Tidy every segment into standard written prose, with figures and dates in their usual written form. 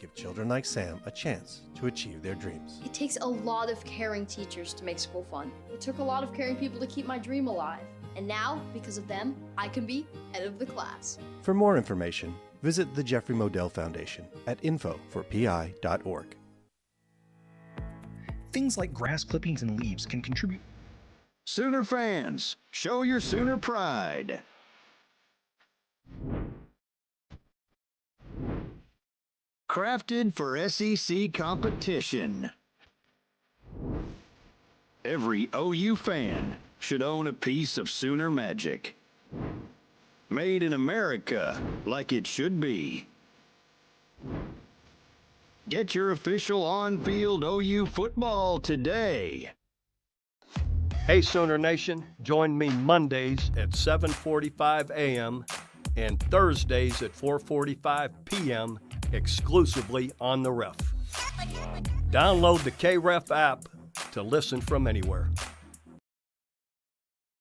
give children like Sam a chance to achieve their dreams. It takes a lot of caring teachers to make school fun. It took a lot of caring people to keep my dream alive. And now, because of them, I can be head of the class. For more information, visit the Jeffrey Modell Foundation at info4pi.org. Things like grass clippings and leaves can contribute. Sooner fans, show your Sooner pride. Crafted for SEC competition. Every OU fan should own a piece of Sooner magic. Made in America, like it should be. Get your official on-field OU football today. Hey Sooner Nation, join me Mondays at 7:45 a.m. and Thursdays at 4:45 p.m. exclusively on the Ref. Download the KREF app to listen from anywhere.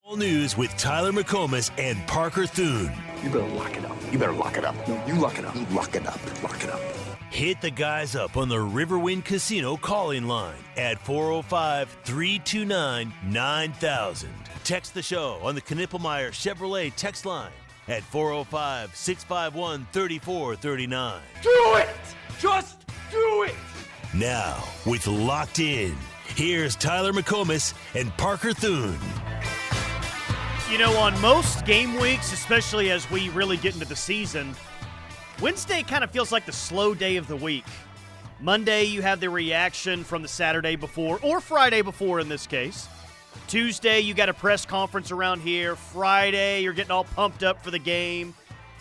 All news with Tyler McComas and Parker Thune. You better lock it up. You better lock it up. No, you lock it up. You lock it up. Lock it up. Hit the guys up on the Riverwind Casino calling line at 405-329-9000. Text the show on the Knippelmeyer Chevrolet text line at 405-651-3439. Do it! Just do it! Now, with Locked In, here's Tyler McComas and Parker Thune. You know, on most game weeks, especially as we really get into the season, Wednesday kind of feels like the slow day of the week. Monday, you have the reaction from the Saturday before, or Friday before in this case. Tuesday, you got a press conference around here. Friday, you're getting all pumped up for the game.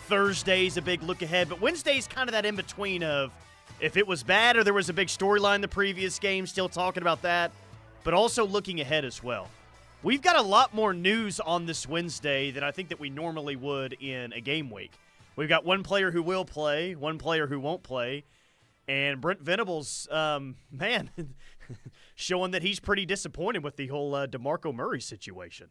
Thursday's a big look ahead. But Wednesday's kind of that in-between of if it was bad or there was a big storyline the previous game, still talking about that, but also looking ahead as well. We've got a lot more news on this Wednesday than I think that we normally would in a game week. We've got one player who will play, one player who won't play, and Brent Venables, man, showing that he's pretty disappointed with the whole DeMarco Murray situation.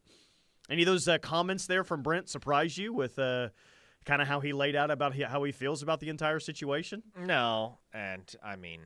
Any of those comments there from Brent surprise you with kind of how he laid out about how he feels about the entire situation? No, and I mean,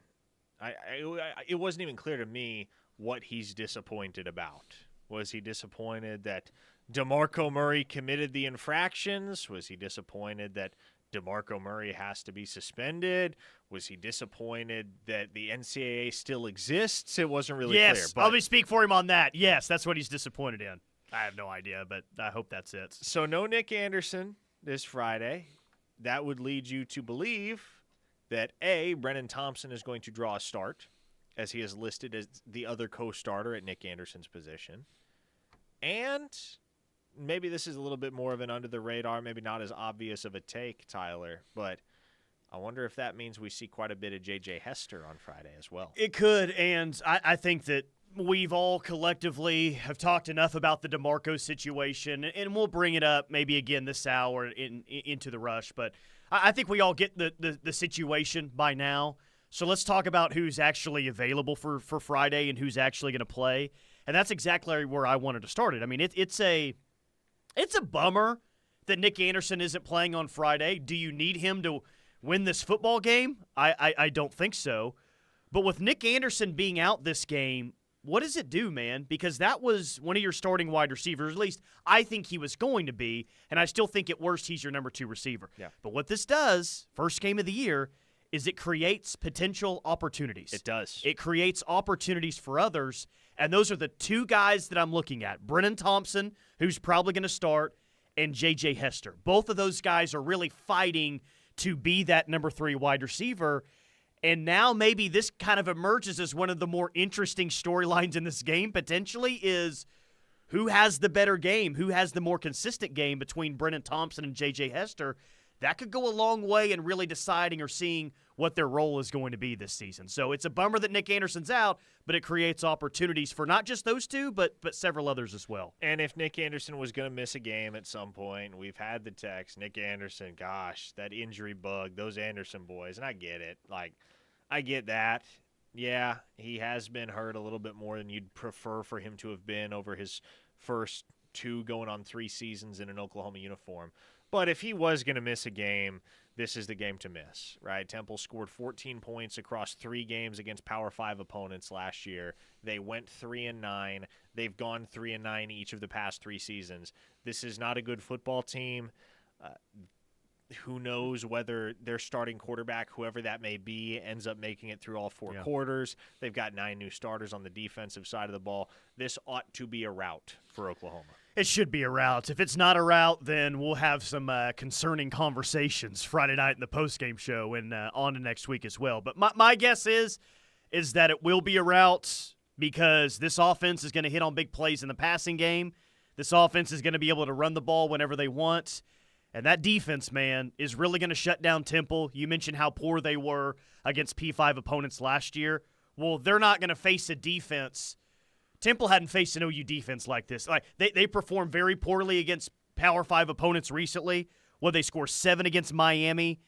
it wasn't even clear to me what he's disappointed about. Was he disappointed that DeMarco Murray committed the infractions? Was he disappointed that DeMarco Murray has to be suspended? Was he disappointed that the NCAA still exists? It wasn't really clear. Yes, I'll speak for him on that. Yes, that's what he's disappointed in. I have no idea, but I hope that's it. So no Nick Anderson this Friday. That would lead you to believe that, A, Brennan Thompson is going to draw a start, as he is listed as the other co-starter at Nick Anderson's position. And maybe this is a little bit more of an under-the-radar, maybe not as obvious of a take, Tyler, but I wonder if that means we see quite a bit of J.J. Hester on Friday as well. It could, and I think that we've all collectively have talked enough about the DeMarco situation, and we'll bring it up maybe again this hour into the rush, but I think we all get the situation by now. So let's talk about who's actually available for Friday and who's actually going to play. And that's exactly where I wanted to start it. I mean, it's a bummer that Nick Anderson isn't playing on Friday. Do you need him to win this football game? I don't think so. But with Nick Anderson being out this game, what does it do, man? Because that was one of your starting wide receivers. At least I think he was going to be, and I still think at worst he's your number 2 receiver. Yeah. But what this does, first game of the year, is it creates potential opportunities. It does. It creates opportunities for others, and those are the two guys that I'm looking at. Brennan Thompson, who's probably going to start, and J.J. Hester. Both of those guys are really fighting to be that number 3 wide receiver, and now maybe this kind of emerges as one of the more interesting storylines in this game potentially is who has the better game, who has the more consistent game between Brennan Thompson and J.J. Hester. That could go a long way in really deciding or seeing what their role is going to be this season. So it's a bummer that Nick Anderson's out, but it creates opportunities for not just those two, but several others as well. And if Nick Anderson was going to miss a game at some point, we've had the text, Nick Anderson, gosh, that injury bug, those Anderson boys, and I get it. Like, I get that. Yeah, he has been hurt a little bit more than you'd prefer for him to have been over his first 2 going on 3 seasons in an Oklahoma uniform. But if he was going to miss a game, this is the game to miss, right? Temple scored 14 points across 3 games against Power 5 opponents last year. They went 3-9. They've gone 3-9 each of the past 3 seasons. This is not a good football team. Who knows whether their starting quarterback, whoever that may be, ends up making it through all 4 quarters. They've got 9 new starters on the defensive side of the ball. This ought to be a rout for Oklahoma. It should be a rout. If it's not a rout, then we'll have some concerning conversations Friday night in the postgame show and on to next week as well. But my guess is that it will be a rout because this offense is going to hit on big plays in the passing game. This offense is going to be able to run the ball whenever they want. And that defense, man, is really going to shut down Temple. You mentioned how poor they were against P5 opponents last year. Well, they're not going to face a defense. Temple hadn't faced an OU defense like this. Like they performed very poorly against Power 5 opponents recently. Well, they scored 7 against Miami.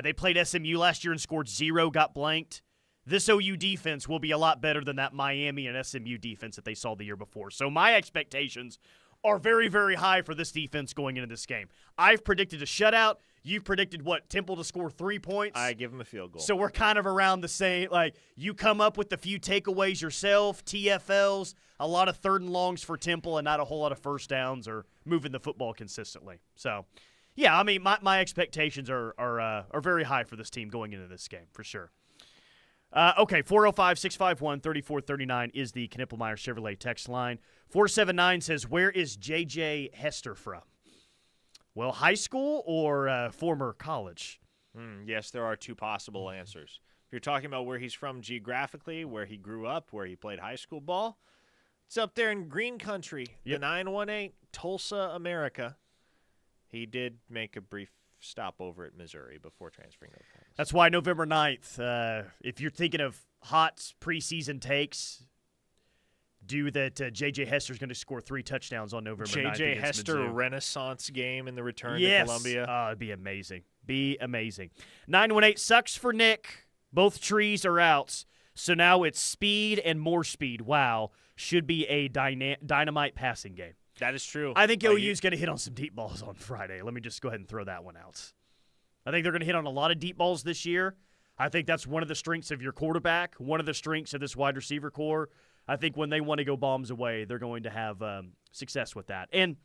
They played SMU last year and scored 0, got blanked. This OU defense will be a lot better than that Miami and SMU defense that they saw the year before. So my expectations are very, very high for this defense going into this game. I've predicted a shutout. You've predicted, Temple to score 3 points? I give them a field goal. So we're kind of around the same. Like, you come up with a few takeaways yourself, TFLs, a lot of 3rd and longs for Temple, and not a whole lot of first downs or moving the football consistently. So, yeah, I mean, my expectations are very high for this team going into this game, for sure. Okay, 405-651-3439 is the Knippelmeyer Chevrolet text line. 479 says, where is J.J. Hester from? Well, high school or former college? Yes, there are 2 possible answers. If you're talking about where he's from geographically, where he grew up, where he played high school ball, it's up there in Green Country, the 918, Tulsa, America. He did make a brief stop over at Missouri before transferring to Oklahoma. That's why November 9th, if you're thinking of hot preseason takes, do that J.J. Hester's going to score 3 touchdowns on November 9th. J.J. Hester Mizzou. Renaissance game in the return to Columbia. It'd be amazing. 918 sucks for Nick. Both trees are out. So now it's speed and more speed. Wow. Should be a dynamite passing game. That is true. I think OU's going to hit on some deep balls on Friday. Let me just go ahead and throw that one out. I think they're going to hit on a lot of deep balls this year. I think that's one of the strengths of your quarterback, one of the strengths of this wide receiver core. I think when they want to go bombs away, they're going to have success with that. And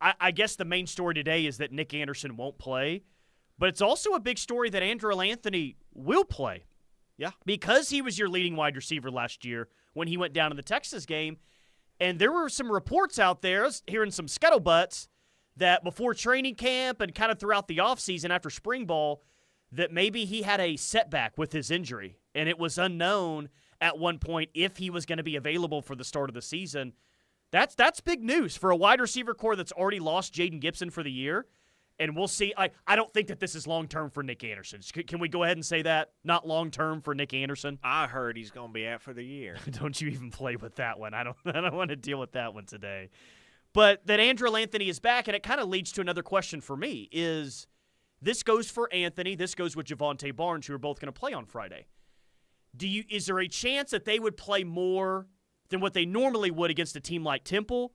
I guess the main story today is that Nick Anderson won't play, but it's also a big story that Andrew Anthony will play. Yeah. Because he was your leading wide receiver last year when he went down in the Texas game. And there were some reports out there, hearing some scuttlebutts, that before training camp and kind of throughout the offseason after spring ball, that maybe he had a setback with his injury. And it was unknown at one point if he was going to be available for the start of the season. That's big news for a wide receiver core that's already lost Jaden Gibson for the year. And we'll see. I don't think that this is long-term for Nick Anderson. Can we go ahead and say that? Not long-term for Nick Anderson? I heard he's going to be out for the year. Don't you even play with that one. I don't want to deal with that one today. But that Andrew Anthony is back, and it kind of leads to another question for me, is this goes for Anthony, this goes with Javonte Barnes, who are both going to play on Friday. Is there a chance that they would play more than what they normally would against a team like Temple?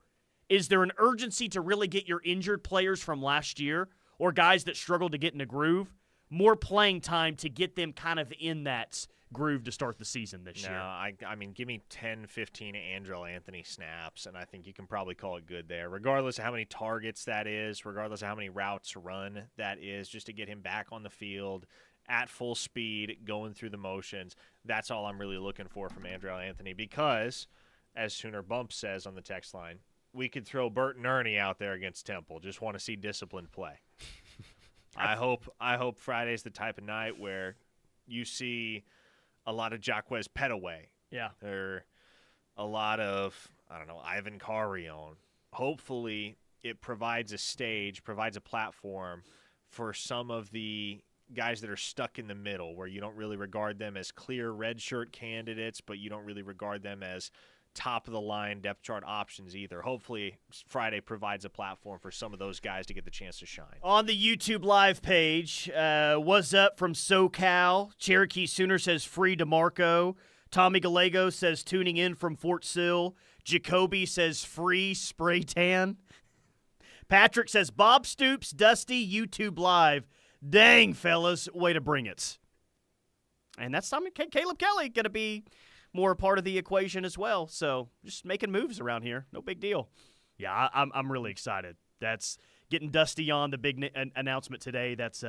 Is there an urgency to really get your injured players from last year or guys that struggled to get in a groove more playing time to get them kind of in that groove to start the season this year? I mean, give me 10, 15 Andrew Anthony snaps, and I think you can probably call it good there, regardless of how many targets that is, regardless of how many routes run that is, just to get him back on the field at full speed, going through the motions. That's all I'm really looking for from Andrew Anthony because, as Sooner Bump says on the text line, we could throw Bert and Ernie out there against Temple. Just want to see disciplined play. I hope Friday's the type of night where you see a lot of Jaquez Petaway. Yeah. Or a lot of, Ivan Carrion. Hopefully it provides a stage, provides a platform for some of the guys that are stuck in the middle where you don't really regard them as clear redshirt candidates, but you don't really regard them as top-of-the-line depth chart options either. Hopefully Friday provides a platform for some of those guys to get the chance to shine. On the YouTube live page, what's up from SoCal? Cherokee Sooner says free DeMarco. Tommy Gallego says tuning in from Fort Sill. Jacoby says free spray tan. Patrick says, Bob Stoops, Dusty, YouTube Live. Dang, fellas, way to bring it. And that's something Caleb Kelly going to be more a part of the equation as well. So just making moves around here. No big deal. Yeah, I'm really excited. That's getting Dusty on, the big announcement today. That's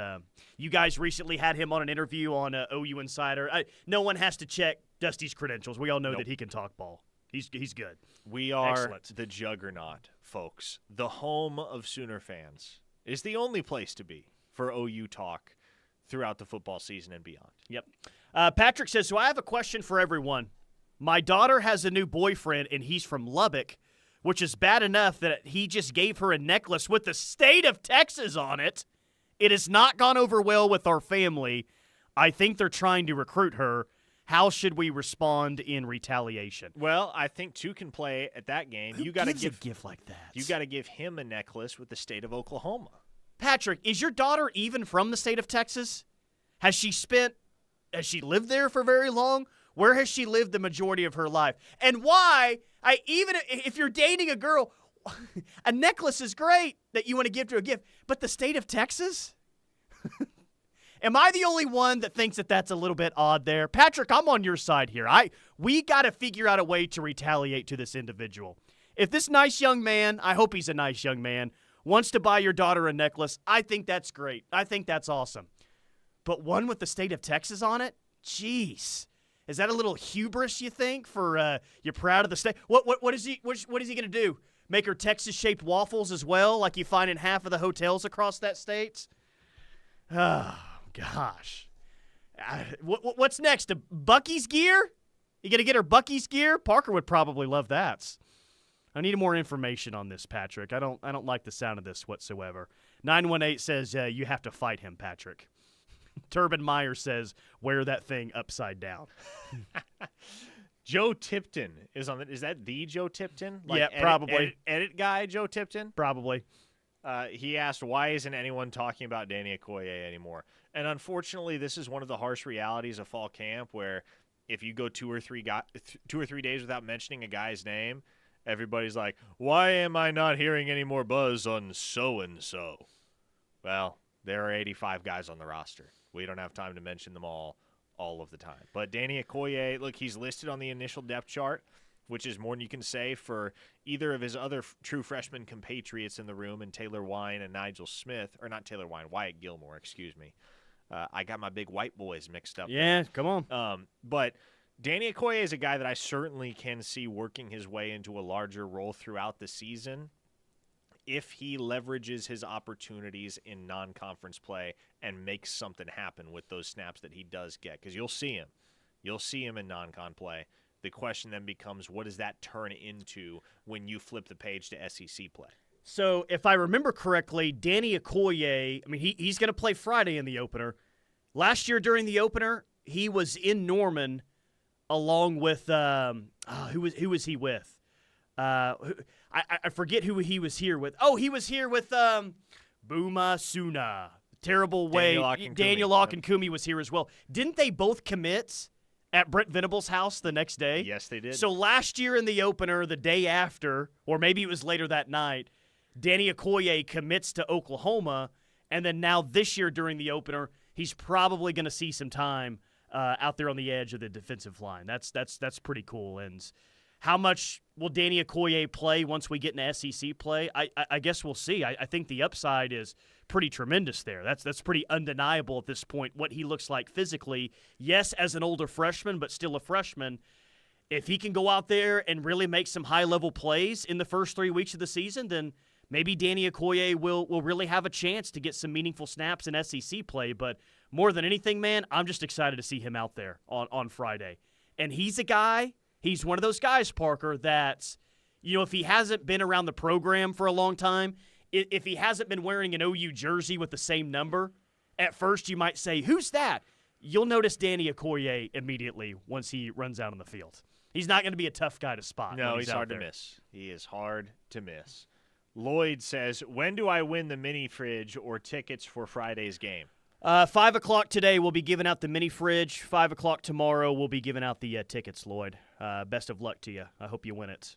you guys recently had him on an interview on OU Insider. No one has to check Dusty's credentials. We all know that he can talk ball. He's good. We are Excellent. the juggernaut, folks. The home of Sooner fans is the only place to be for OU talk throughout the football season and beyond. Yep. Patrick says, so I have a question for everyone. My daughter has a new boyfriend, and he's from Lubbock, which is bad enough that he just gave her a necklace with the state of Texas on it. It has not gone over well with our family. I think they're trying to recruit her. How should we respond in retaliation? Well, I think two can play at that game. Who gives a gift like that? You got to give him a necklace with the state of Oklahoma. Patrick, is your daughter even from the state of Texas? Has she lived there for very long? Where has she lived the majority of her life? And why, even if you're dating a girl, a necklace is great that you want to give to a gift, but the state of Texas? Am I the only one that thinks that that's a little bit odd there? Patrick, I'm on your side here. We got to figure out a way to retaliate to this individual. If this nice young man, I hope he's a nice young man, wants to buy your daughter a necklace, I think that's great. I think that's awesome. But one with the state of Texas on it? Jeez. Is that a little hubris, you think, for you're proud of the state? What is he going to do? Make her Texas-shaped waffles as well, like you find in half of the hotels across that state? Oh, gosh. What's next? A Bucky's gear? You going to get her Bucky's gear? Parker would probably love that. I need more information on this, Patrick. I don't like the sound of this whatsoever. 918 says you have to fight him, Patrick. Turban Meyer says, wear that thing upside down. Joe Tipton is on it. Is that the Joe Tipton? Yeah, probably. Edit guy Joe Tipton? Probably. He asked, why isn't anyone talking about Danny Okoye anymore? And unfortunately, this is one of the harsh realities of fall camp where if you go 2 or 3 days without mentioning a guy's name, everybody's like, why am I not hearing any more buzz on so-and-so? Well, there are 85 guys on the roster. We don't have time to mention them all of the time. But Danny Okoye, look, he's listed on the initial depth chart, which is more than you can say for either of his other true freshman compatriots in the room, and Taylor Wine and Nigel Smith, or not Taylor Wine, Wyatt Gilmore, excuse me. I got my big white boys mixed up. Yeah, come on. But Danny Okoye is a guy that I certainly can see working his way into a larger role throughout the season if he leverages his opportunities in non-conference play and makes something happen with those snaps that he does get. Because you'll see him. You'll see him in non-con play. The question then becomes, what does that turn into when you flip the page to SEC play? So if I remember correctly, Danny Okoye, I mean, he's going to play Friday in the opener. Last year during the opener, he was in Norman along with who was he with? I forget who he was here with. Oh, he was here with Buma Suna. Terrible way. Daniel Locke-Kumi was here as well. Didn't they both commit at Brent Venable's house the next day? Yes, they did. So last year in the opener, the day after, or maybe it was later that night, Danny Okoye commits to Oklahoma, and then now this year during the opener, he's probably going to see some time out there on the edge of the defensive line. That's pretty cool. And how much will Danny Okoye play once we get into SEC play? I guess we'll see. I think the upside is pretty tremendous there. That's pretty undeniable at this point, what he looks like physically. Yes, as an older freshman, but still a freshman. If he can go out there and really make some high-level plays in the first 3 weeks of the season, then maybe Danny Okoye will really have a chance to get some meaningful snaps in SEC play. But more than anything, man, I'm just excited to see him out there on Friday. And he's a guy, he's one of those guys, Parker, that, you know, if he hasn't been around the program for a long time, if he hasn't been wearing an OU jersey with the same number, at first you might say, who's that? You'll notice Danny Okoye immediately once he runs out on the field. He's not going to be a tough guy to spot. No, he's hard to miss. He is hard to miss. Lloyd says, when do I win the mini fridge or tickets for Friday's game? 5 o'clock today, we'll be giving out the mini fridge. 5 o'clock tomorrow, we'll be giving out the tickets, Lloyd. Best of luck to you. I hope you win it.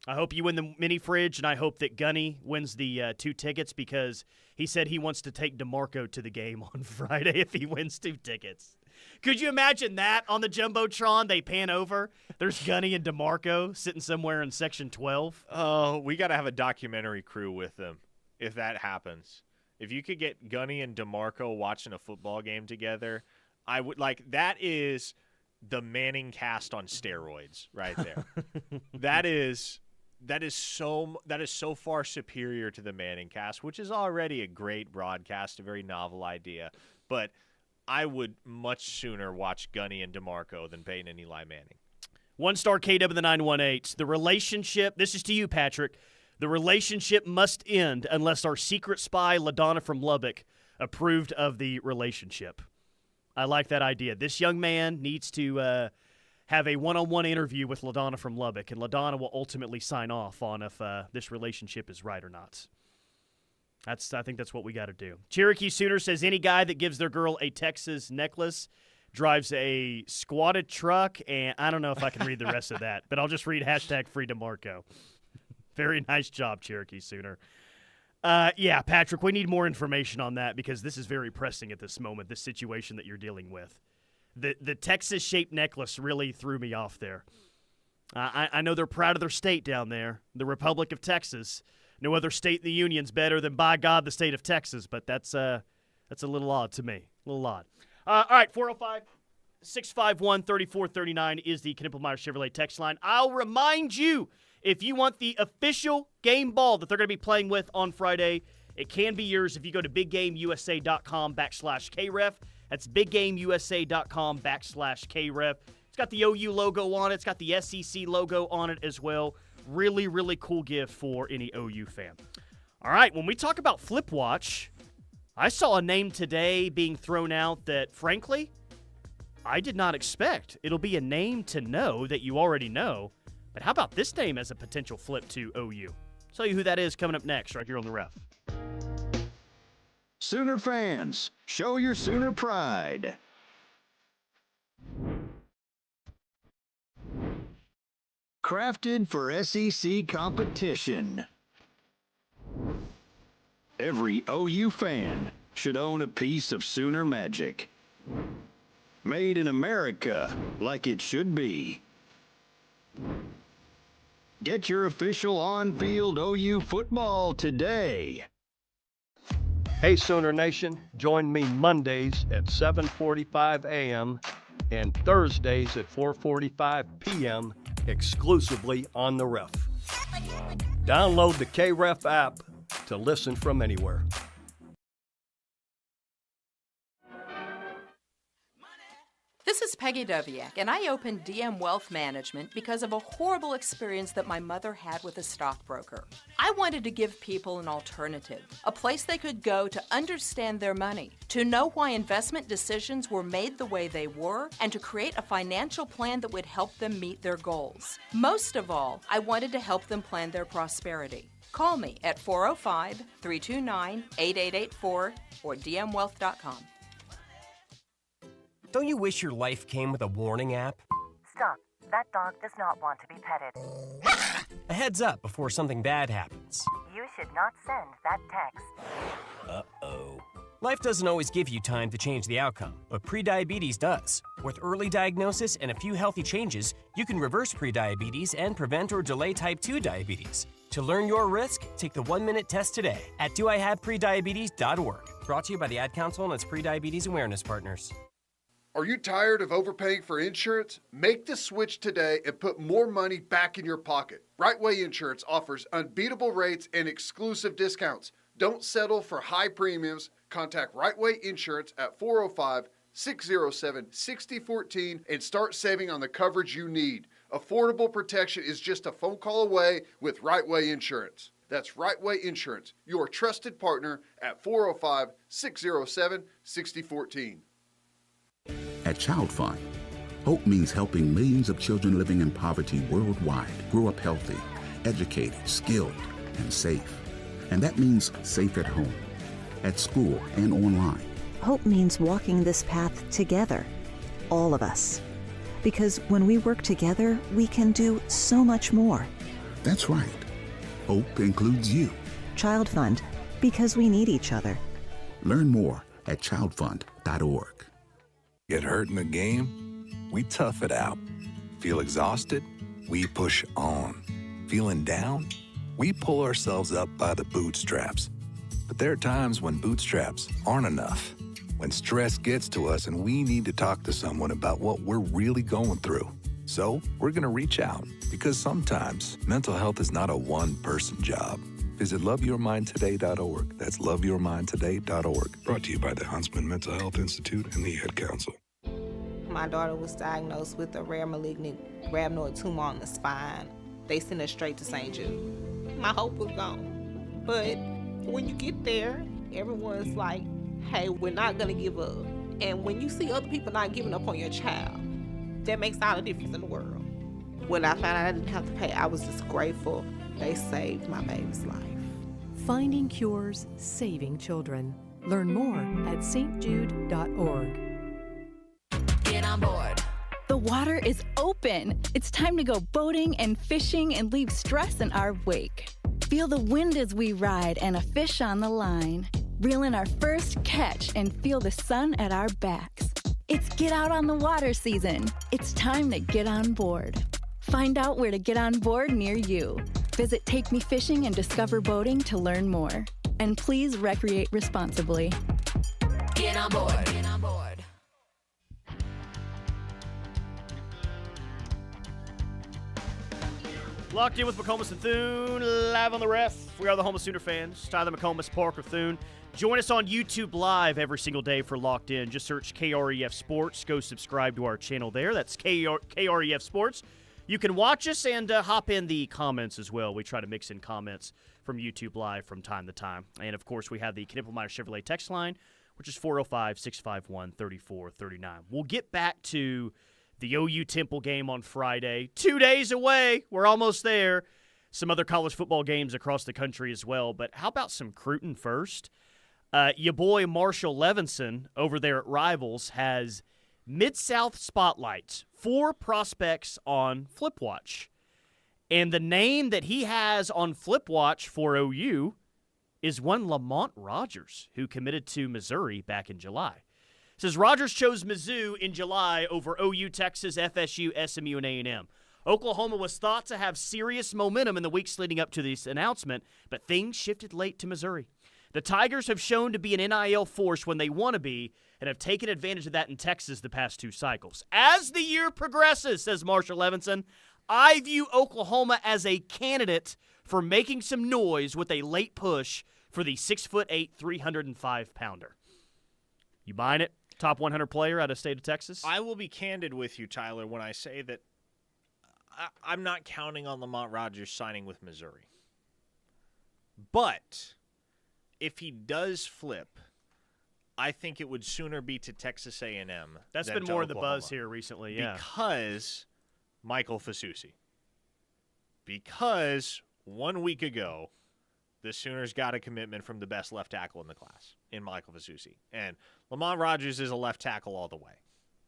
I hope you win the mini fridge, and I hope that Gunny wins the 2 tickets because he said he wants to take DeMarco to the game on Friday if he wins 2 tickets. Could you imagine that on the Jumbotron? They pan over. There's Gunny and DeMarco sitting somewhere in Section 12. Oh, we got to have a documentary crew with them if that happens. If you could get Gunny and DeMarco watching a football game together, I would like that is the Manning cast on steroids right there. That is so far superior to the Manning cast, which is already a great broadcast, a very novel idea. But I would much sooner watch Gunny and DeMarco than Peyton and Eli Manning. 1-star KW in the 918. The relationship, this is to you, Patrick. The relationship must end unless our secret spy, LaDonna from Lubbock, approved of the relationship. I like that idea. This young man needs to have a one-on-one interview with LaDonna from Lubbock, and LaDonna will ultimately sign off on if this relationship is right or not. I think that's what we got to do. Cherokee Sooner says any guy that gives their girl a Texas necklace drives a squatted truck, and I don't know if I can read the rest of that, but I'll just read #FreeDeMarco. Very nice job, Cherokee Sooner. Yeah, Patrick, we need more information on that because this is very pressing at this moment, this situation that you're dealing with. The Texas-shaped necklace really threw me off there. I know they're proud of their state down there, the Republic of Texas. No other state in the union's better than, by God, the state of Texas, but that's a little odd to me. A little odd. All right, 405-651-3439 is the Knippelmeyer Chevrolet text line. I'll remind you, if you want the official game ball that they're going to be playing with on Friday, it can be yours if you go to biggameusa.com/KREF. That's biggameusa.com/KREF. It's got the OU logo on it. It's got the SEC logo on it as well. Really, really cool gift for any OU fan. All right, when we talk about Flip Watch, I saw a name today being thrown out that, frankly, I did not expect. It'll be a name to know that you already know. But how about this name as a potential flip to OU? I'll tell you who that is coming up next right here on The Ref. Sooner fans, show your Sooner pride. Crafted for SEC competition. Every OU fan should own a piece of Sooner Magic. Made in America, like it should be. Get your official on-field OU football today. Hey, Sooner Nation, join me Mondays at 7:45 a.m. and Thursdays at 4:45 p.m. exclusively on The Ref. Download the KREF app to listen from anywhere. This is Peggy Doviak, and I opened DM Wealth Management because of a horrible experience that my mother had with a stockbroker. I wanted to give people an alternative, a place they could go to understand their money, to know why investment decisions were made the way they were, and to create a financial plan that would help them meet their goals. Most of all, I wanted to help them plan their prosperity. Call me at 405-329-8884 or dmwealth.com. Don't you wish your life came with a warning app? Stop. That dog does not want to be petted. A heads up before something bad happens. You should not send that text. Uh-oh. Life doesn't always give you time to change the outcome, but prediabetes does. With early diagnosis and a few healthy changes, you can reverse prediabetes and prevent or delay type 2 diabetes. To learn your risk, take the 1-minute test today at doihaveprediabetes.org. Brought to you by the Ad Council and its prediabetes awareness partners. Are you tired of overpaying for insurance? Make the switch today and put more money back in your pocket. Right Way Insurance offers unbeatable rates and exclusive discounts. Don't settle for high premiums. Contact Right Way Insurance at 405-607-6014 and start saving on the coverage you need. Affordable protection is just a phone call away with Right Way Insurance. That's Right Way Insurance, your trusted partner at 405-607-6014. At Child Fund, hope means helping millions of children living in poverty worldwide grow up healthy, educated, skilled, and safe. And that means safe at home, at school, and online. Hope means walking this path together, all of us. Because when we work together, we can do so much more. That's right. Hope includes you. Child Fund, because we need each other. Learn more at childfund.org. Get hurt in the game? We tough it out. Feel exhausted? We push on. Feeling down? We pull ourselves up by the bootstraps. But there are times when bootstraps aren't enough. When stress gets to us and we need to talk to someone about what we're really going through. So we're going to reach out, because sometimes mental health is not a one-person job. Visit loveyourmindtoday.org. That's loveyourmindtoday.org. Brought to you by the Huntsman Mental Health Institute and the Ad Council. My daughter was diagnosed with a rare malignant rhabdoid tumor on the spine. They sent her straight to St. Jude. My hope was gone. But when you get there, everyone's like, hey, we're not going to give up. And when you see other people not giving up on your child, that makes all the difference in the world. When I found out I didn't have to pay, I was just grateful. They saved my baby's life. Finding cures, saving children. Learn more at stjude.org. Get on board. The water is open. It's time to go boating and fishing and leave stress in our wake. Feel the wind as we ride and a fish on the line. Reel in our first catch and feel the sun at our backs. It's get out on the water season. It's time to get on board. Find out where to get on board near you. Visit Take Me Fishing and Discover Boating to learn more. And please recreate responsibly. Get on board. Get on board. Locked in with McComas and Thune, live on the ref. We are the home of Sooner fans. Tyler McComas, Parker Thune. Join us on YouTube Live every single day for Locked In. Just search KREF Sports. Go subscribe to our channel there. That's KREF Sports. You can watch us and hop in the comments as well. We try to mix in comments from YouTube Live from time to time. And, of course, we have the Knippelmeyer Chevrolet text line, which is 405-651-3439. We'll get back to the OU Temple game on Friday. 2 days away. We're almost there. Some other college football games across the country as well. But how about some Cruton first? Your boy Marshall Levinson over there at Rivals has Mid-South spotlights, 4 prospects on FlipWatch. And the name that he has on FlipWatch for OU is one Lamont Rogers, who committed to Missouri back in July. It says Rogers chose Mizzou in July over OU, Texas, FSU, SMU, and A&M. Oklahoma was thought to have serious momentum in the weeks leading up to this announcement, but things shifted late to Missouri. The Tigers have shown to be an NIL force when they want to be and have taken advantage of that in Texas the past 2 cycles. As the year progresses, says Marshall Levinson, I view Oklahoma as a candidate for making some noise with a late push for the 6'8", 305-pounder. You buying it? Top 100 player out of state of Texas? I will be candid with you, Tyler, when I say that I'm not counting on Lamont Rogers signing with Missouri. But if he does flip, I think it would sooner be to Texas A&M. That's than been to more of the Oklahoma. buzz here recently, yeah. Because Michael Fasusi. Because 1 week ago, the Sooners got a commitment from the best left tackle in the class, in Michael Fasusi. And Lamont Rogers is a left tackle all the way.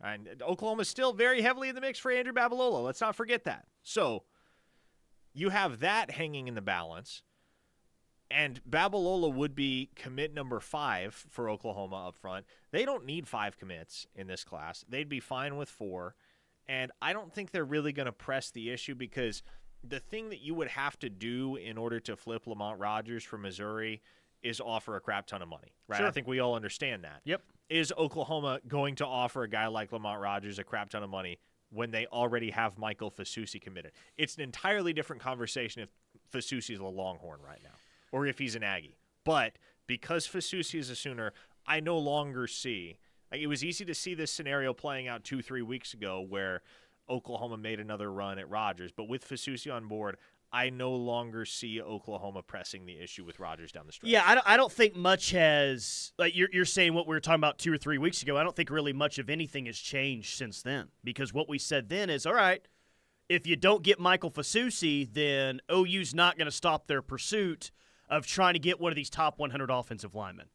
And Oklahoma's still very heavily in the mix for Andrew Babalola. Let's not forget that. So you have that hanging in the balance. And Babalola would be commit number 5 for Oklahoma up front. They don't need 5 commits in this class. They'd be fine with 4. And I don't think they're really going to press the issue, because the thing that you would have to do in order to flip Lamont Rogers from Missouri is offer a crap ton of money, right? Sure. I think we all understand that. Yep. Is Oklahoma going to offer a guy like Lamont Rogers a crap ton of money when they already have Michael Fasusi committed? It's an entirely different conversation if Fasusi is a Longhorn right now, or if he's an Aggie. But because Fasusi is a Sooner, I no longer see. Like, it was easy to see this scenario playing out 2-3 weeks ago where Oklahoma made another run at Rogers. But with Fasusi on board, I no longer see Oklahoma pressing the issue with Rogers down the stretch. Yeah, I don't think much has, like you're saying what we were talking about 2 or 3 weeks ago, I don't think really much of anything has changed since then. Because what we said then is, all right, if you don't get Michael Fasusi, then OU's not going to stop their pursuit of trying to get one of these top 100 offensive linemen.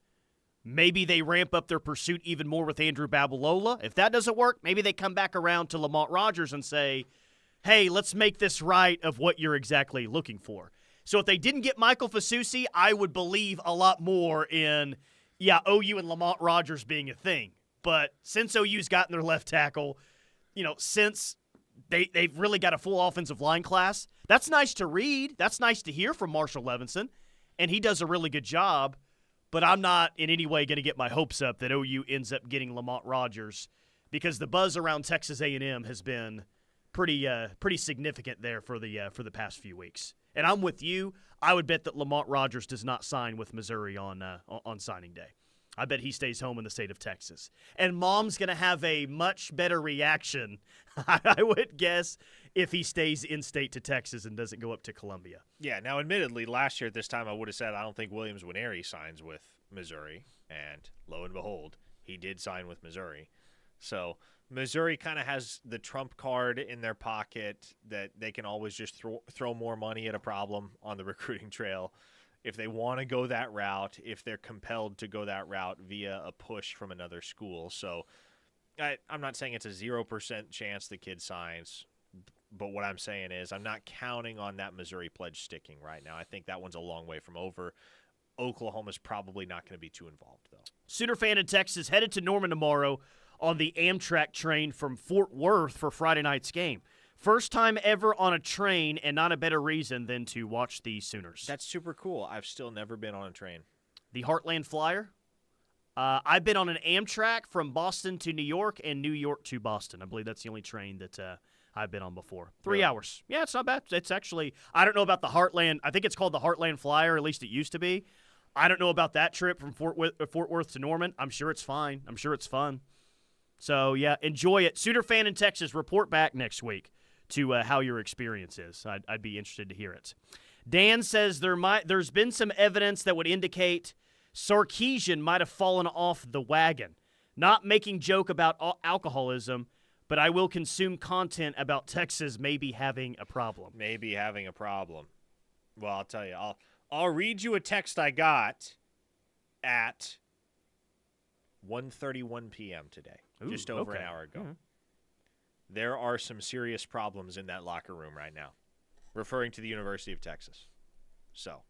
Maybe they ramp up their pursuit even more with Andrew Babalola. If that doesn't work, maybe they come back around to Lamont Rogers and say, hey, let's make this right of what you're exactly looking for. So if they didn't get Michael Fasusi, I would believe a lot more in, OU and Lamont Rogers being a thing. But since OU's gotten their left tackle, since they've really got a full offensive line class, that's nice to read. That's nice to hear from Marshall Levinson, and he does a really good job. But I'm not in any way going to get my hopes up that OU ends up getting Lamont Rogers, because the buzz around Texas A&M has been pretty significant there for the past few weeks. And I'm with you. I would bet that Lamont Rogers does not sign with Missouri on signing day. I bet he stays home in the state of Texas. And Mom's going to have a much better reaction, I would guess, if he stays in-state to Texas and doesn't go up to Columbia. Yeah, now admittedly, last year at this time I would have said I don't think Williams-Nwaneri signs with Missouri. And lo and behold, he did sign with Missouri. So Missouri kind of has the trump card in their pocket that they can always just throw more money at a problem on the recruiting trail. If they want to go that route, if they're compelled to go that route via a push from another school. So I'm not saying it's a 0% chance the kid signs, but what I'm saying is I'm not counting on that Missouri pledge sticking right now. I think that one's a long way from over. Oklahoma's probably not going to be too involved, though. Sooner fan in Texas headed to Norman tomorrow on the Amtrak train from Fort Worth for Friday night's game. First time ever on a train, and not a better reason than to watch the Sooners. That's super cool. I've still never been on a train. The Heartland Flyer. I've been on an Amtrak from Boston to New York and New York to Boston. I believe that's the only train that I've been on before. 3 hours. Yeah, it's not bad. It's actually, I don't know about the Heartland. I think it's called the Heartland Flyer, at least it used to be. I don't know about that trip from Fort Worth to Norman. I'm sure it's fine. I'm sure it's fun. So, yeah, enjoy it. Sooner fan in Texas, report back next week to how your experience is. I'd be interested to hear it. Dan says there's been some evidence that would indicate Sarkisian might have fallen off the wagon. Not making joke about alcoholism, but I will consume content about Texas maybe having a problem. Maybe having a problem. Well, I'll tell you. I'll read you a text I got at 1:31 p.m. today, just over an hour ago. Mm-hmm. There are some serious problems in that locker room right now, referring to the University of Texas. So,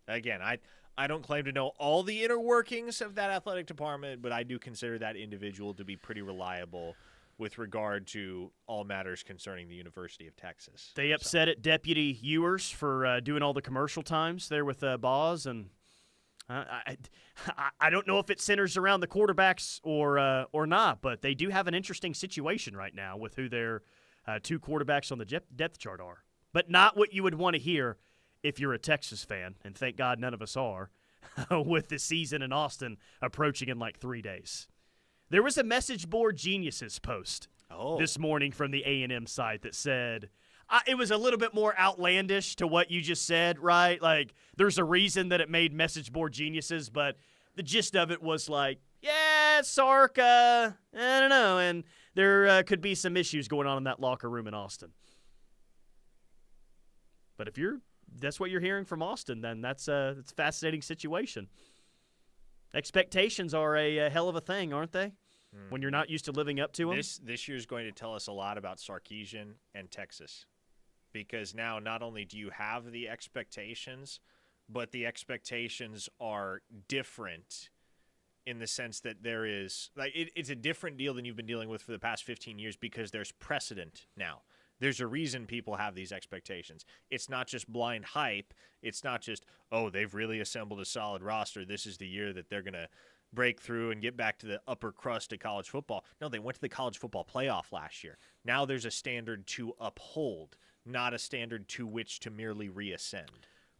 again, I don't claim to know all the inner workings of that athletic department, but I do consider that individual to be pretty reliable with regard to all matters concerning the University of Texas. They upset at Deputy Ewers for doing all the commercial times there with Boz, and I don't know if it centers around the quarterbacks or not, but they do have an interesting situation right now with who their two quarterbacks on the depth chart are. But not what you would want to hear if you're a Texas fan, and thank God none of us are, with the season in Austin approaching in like 3 days. There was a Message Board Geniuses post this morning from the A&M site that said, it was a little bit more outlandish to what you just said, right? Like, there's a reason that it made Message Board Geniuses, but the gist of it was like, yeah, Sark, I don't know, and there could be some issues going on in that locker room in Austin. But if that's what you're hearing from Austin, then that's a fascinating situation. Expectations are a hell of a thing, aren't they? When you're not used to living up to them. This year is going to tell us a lot about Sarkisian and Texas, because now not only do you have the expectations, but the expectations are different in the sense that there is it's a different deal than you've been dealing with for the past 15 years because there's precedent now. There's a reason people have these expectations. It's not just blind hype. It's not just, they've really assembled a solid roster. This is the year that they're going to break through and get back to the upper crust of college football. No, they went to the college football playoff last year. Now there's a standard to uphold, not a standard to which to merely reascend.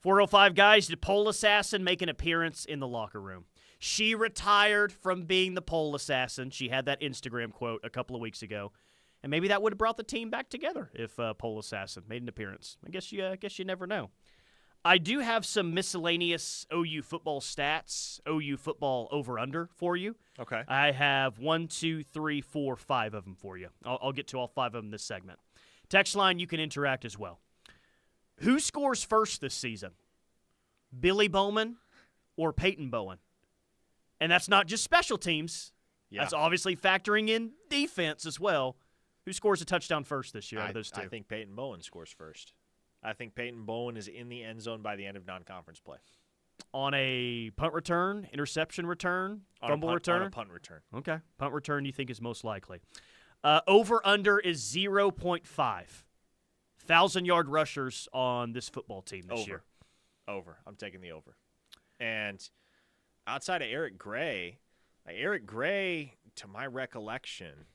405 guys, did Pole Assassin make an appearance in the locker room? She retired from being the Pole Assassin. She had that Instagram quote a couple of weeks ago. And maybe that would have brought the team back together if Pole Assassin made an appearance. I guess you never know. I do have some miscellaneous OU football stats, OU football over-under for you. Okay. I have 1, 2, 3, 4, 5 of them for you. I'll get to all 5 of them this segment. Text line, you can interact as well. Who scores first this season? Billy Bowman or Peyton Bowen? And that's not just special teams. Yeah. That's obviously factoring in defense as well. Who scores a touchdown first this year out of those two? I think Peyton Bowen scores first. I think Peyton Bowen is in the end zone by the end of non-conference play. On a punt return, interception return, fumble return? On a punt return. Okay. Punt return you think is most likely. Over-under is 0.5. 1,000-yard rushers on this football team this year. Over. I'm taking the over. And outside of Eric Gray, to my recollection,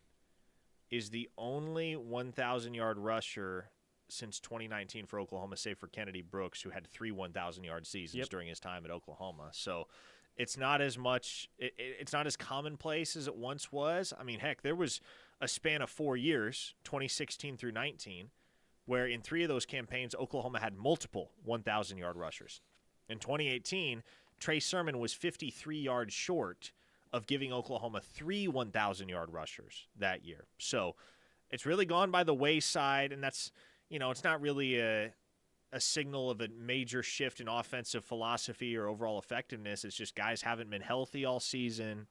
is the only 1,000-yard rusher since 2019 for Oklahoma, save for Kennedy Brooks, who had 3 1,000-yard seasons during his time at Oklahoma. So it's not as much – it's not as commonplace as it once was. I mean, heck, there was a span of 4 years, 2016 through 19, where in 3 of those campaigns, Oklahoma had multiple 1,000-yard rushers. In 2018, Trey Sermon was 53 yards short of giving Oklahoma 3 1,000-yard rushers that year. So it's really gone by the wayside, and that's – it's not really a signal of a major shift in offensive philosophy or overall effectiveness. It's just guys haven't been healthy all season.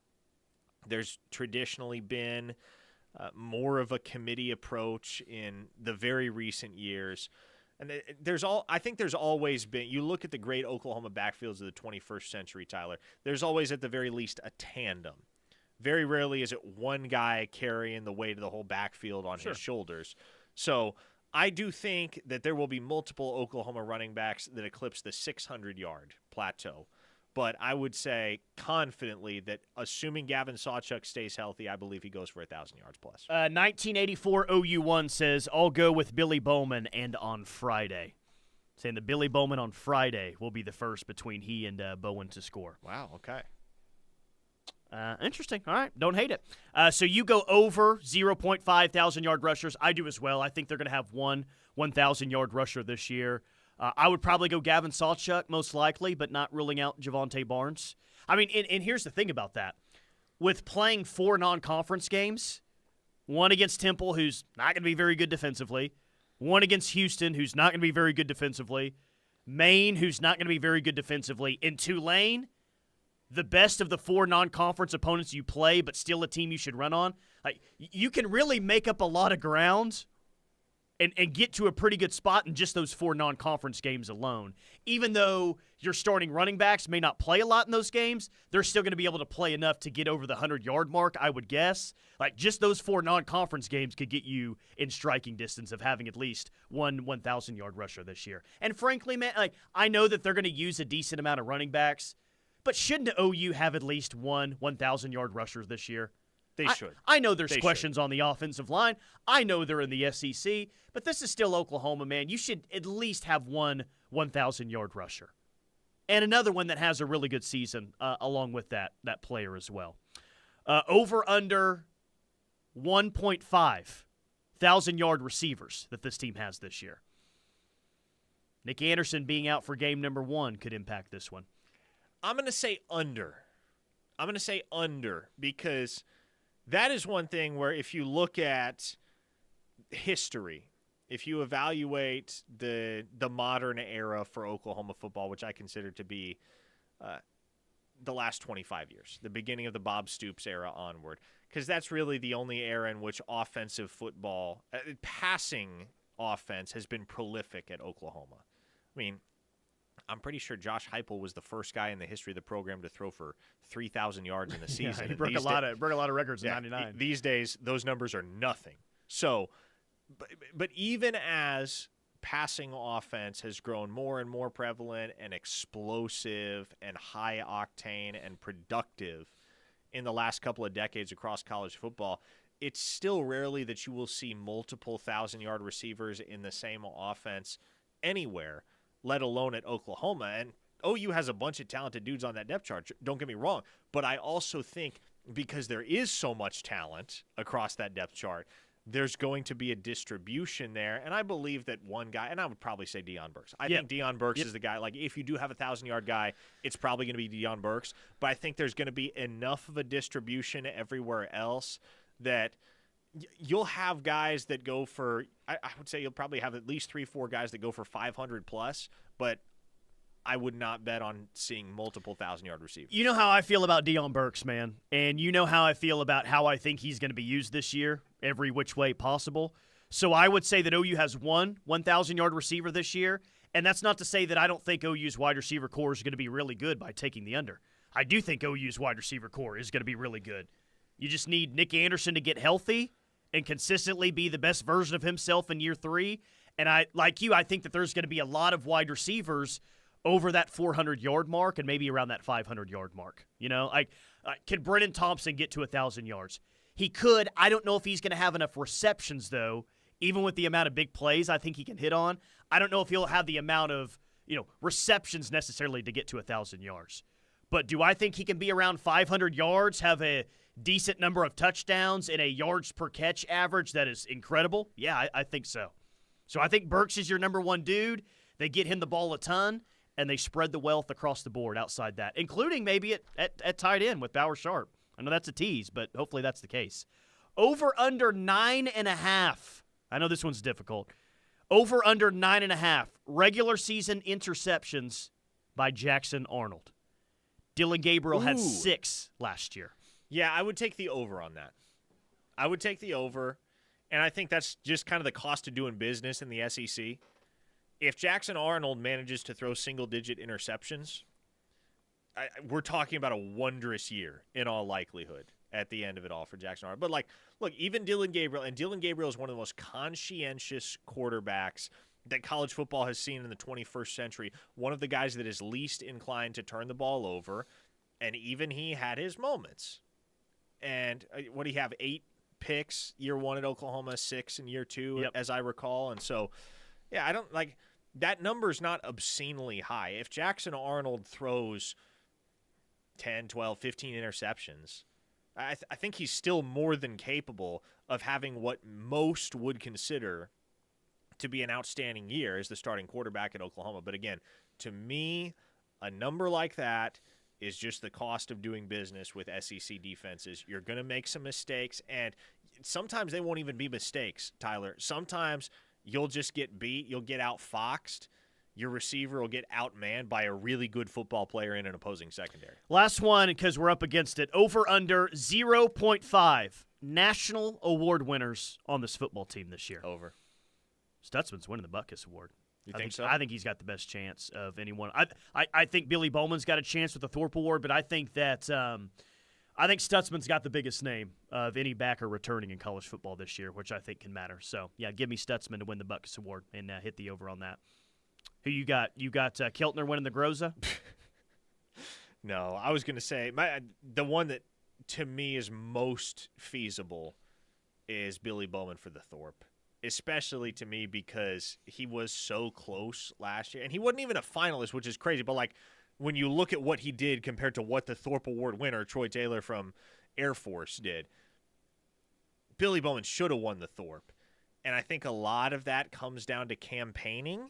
There's traditionally been more of a committee approach in the very recent years. And I think there's always been, you look at the great Oklahoma backfields of the 21st century, Tyler, there's always at the very least a tandem. Very rarely is it one guy carrying the weight of the whole backfield on his shoulders. So I do think that there will be multiple Oklahoma running backs that eclipse the 600-yard plateau. But I would say confidently that assuming Gavin Sawchuk stays healthy, I believe he goes for 1,000 yards plus. 1984 OU1 says, I'll go with Billy Bowman and on Friday. Saying that Billy Bowman on Friday will be the first between he and Bowen to score. Wow, okay. Interesting. All right. Don't hate it. So you go over 0.5 1,000-yard rushers. I do as well. I think they're going to have one 1,000-yard rusher this year. I would probably go Gavin Sawchuk most likely, but not ruling out Javonte Barnes. I mean, and here's the thing about that. With playing 4 non-conference games, one against Temple, who's not going to be very good defensively, one against Houston, who's not going to be very good defensively, Maine, who's not going to be very good defensively, and Tulane, the best of the 4 non-conference opponents you play, but still a team you should run on. Like, you can really make up a lot of ground and get to a pretty good spot in just those 4 non-conference games alone. Even though your starting running backs may not play a lot in those games, they're still going to be able to play enough to get over the 100-yard mark, I would guess. Like, just those 4 non-conference games could get you in striking distance of having at least one 1,000-yard rusher this year. And frankly, man, like, I know that they're going to use a decent amount of running backs, but shouldn't OU have at least one 1,000-yard rusher this year? They should. I know there's questions on the offensive line. I know they're in the SEC, but this is still Oklahoma, man. You should at least have one 1,000-yard rusher. And another one that has a really good season along with that player as well. Over under 1.5 1,000-yard receivers that this team has this year. Nick Anderson being out for game number 1 could impact this one. I'm going to say under. I'm going to say under because that is one thing where if you look at history, if you evaluate the modern era for Oklahoma football, which I consider to be the last 25 years, the beginning of the Bob Stoops era onward, because that's really the only era in which offensive football, passing offense has been prolific at Oklahoma. I mean, I'm pretty sure Josh Heupel was the first guy in the history of the program to throw for 3,000 yards in a season. Yeah, he broke a lot of records in '99. These days, those numbers are nothing. So, but even as passing offense has grown more and more prevalent and explosive and high octane and productive in the last couple of decades across college football, it's still rarely that you will see multiple 1,000-yard receivers in the same offense anywhere, let alone at Oklahoma. And OU has a bunch of talented dudes on that depth chart. Don't get me wrong. But I also think because there is so much talent across that depth chart, there's going to be a distribution there. And I believe that one guy, and I would probably say Deion Burks. I think Deion Burks is the guy. Like, if you do have a 1,000-yard guy, it's probably going to be Deion Burks. But I think there's going to be enough of a distribution everywhere else that you'll have guys that go for, I would say you'll probably have at least 3-4 guys that go for 500 plus, but I would not bet on seeing multiple 1,000-yard receivers. You know how I feel about Deion Burks, man. And you know how I feel about how I think he's going to be used this year, every which way possible. So I would say that OU has one 1,000-yard receiver this year. And that's not to say that I don't think OU's wide receiver core is going to be really good by taking the under. I do think OU's wide receiver core is going to be really good. You just need Nick Anderson to get healthy and consistently be the best version of himself in year 3. And I think that there's going to be a lot of wide receivers over that 400-yard mark and maybe around that 500-yard mark. You know, can Brennan Thompson get to 1,000 yards? He could. I don't know if he's going to have enough receptions, though, even with the amount of big plays I think he can hit on. I don't know if he'll have the amount of, receptions necessarily to get to 1,000 yards. But do I think he can be around 500 yards, have a decent number of touchdowns, and a yards per catch average that is incredible? Yeah, I think so. So I think Burks is your number one dude. They get him the ball a ton, and they spread the wealth across the board outside that, including maybe at tight end with Bauer Sharp. I know that's a tease, but hopefully that's the case. Over under 9.5. I know this one's difficult. Over under 9.5 regular season interceptions by Jackson Arnold. Dylan Gabriel had 6 last year. Yeah, I would take the over on that. I would take the over, and I think that's just kind of the cost of doing business in the SEC. If Jackson Arnold manages to throw single-digit interceptions, we're talking about a wondrous year in all likelihood at the end of it all for Jackson Arnold. But, look, even Dylan Gabriel, and Dylan Gabriel is one of the most conscientious quarterbacks that college football has seen in the 21st century, one of the guys that is least inclined to turn the ball over, and even he had his moments. And what do you have, 8 picks year 1 at Oklahoma, 6 in year 2, as I recall. And so, yeah, I don't that number's not obscenely high. If Jackson Arnold throws 10, 12, 15 interceptions, I think he's still more than capable of having what most would consider to be an outstanding year as the starting quarterback at Oklahoma. But again, to me, a number like that is just the cost of doing business with SEC defenses. You're going to make some mistakes, and sometimes they won't even be mistakes, Tyler. Sometimes you'll just get beat. You'll get outfoxed. Your receiver will get outmanned by a really good football player in an opposing secondary. Last one, because we're up against it. Over under 0.5 national award winners on this football team this year. Over. Stutzman's winning the Butkus Award. You think so? I think he's got the best chance of anyone. I think Billy Bowman's got a chance with the Thorpe Award, but I think that Stutzman's got the biggest name of any backer returning in college football this year, which I think can matter. So, yeah, give me Stutzman to win the Butkus Award and hit the over on that. Who you got? You got Keltner winning the Groza? No, I was going to say the one that to me is most feasible is Billy Bowman for the Thorpe. Especially to me because he was so close last year. And he wasn't even a finalist, which is crazy. But, when you look at what he did compared to what the Thorpe Award winner, Troy Taylor from Air Force, did, Billy Bowman should have won the Thorpe. And I think a lot of that comes down to campaigning.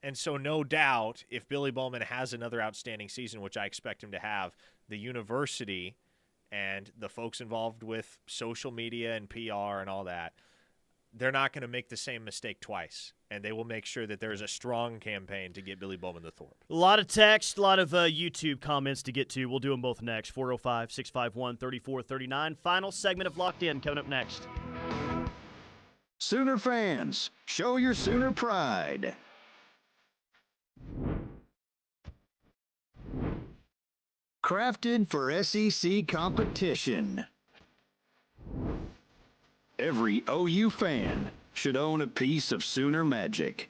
And so no doubt if Billy Bowman has another outstanding season, which I expect him to have, the university and the folks involved with social media and PR and all that, they're not going to make the same mistake twice, and they will make sure that there's a strong campaign to get Billy Bowman the Thorpe. A lot of text, a lot of YouTube comments to get to. We'll do them both next. 405-651-3439. Final segment of Locked In coming up next. Sooner fans, show your Sooner pride. Crafted for SEC competition. Every OU fan should own a piece of Sooner Magic.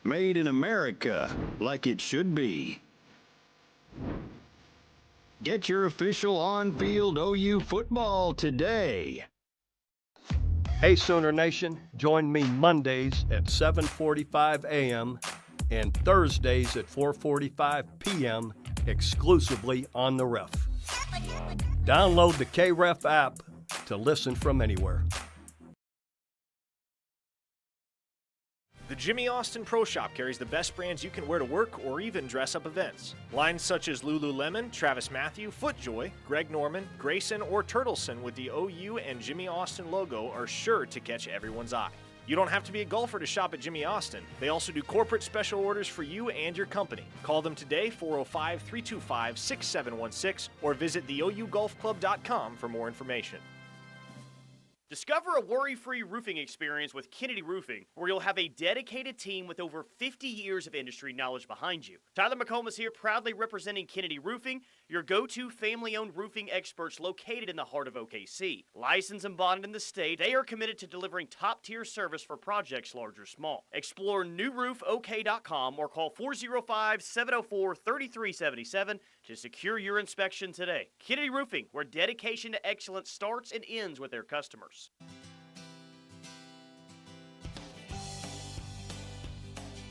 Made in America, like it should be. Get your official on-field OU football today. Hey, Sooner Nation, join me Mondays at 7:45 a.m. and Thursdays at 4:45 p.m. exclusively on the Ref. Download the KREF app to listen from anywhere. The Jimmy Austin Pro Shop carries the best brands you can wear to work or even dress up events. Lines such as Lululemon, Travis Matthew, FootJoy, Greg Norman, Grayson, or Turtleson with the OU and Jimmy Austin logo are sure to catch everyone's eye. You don't have to be a golfer to shop at Jimmy Austin. They also do corporate special orders for you and your company. Call them today, 405-325-6716, or visit theougolfclub.com for more information. Discover a worry-free roofing experience with Kennedy Roofing, where you'll have a dedicated team with over 50 years of industry knowledge behind you. Tyler McComas here, proudly representing Kennedy Roofing, your go-to family-owned roofing experts located in the heart of OKC. Licensed and bonded in the state, they are committed to delivering top-tier service for projects large or small. Explore newroofok.com or call 405-704-3377 to secure your inspection today. Kennedy Roofing, where dedication to excellence starts and ends with their customers.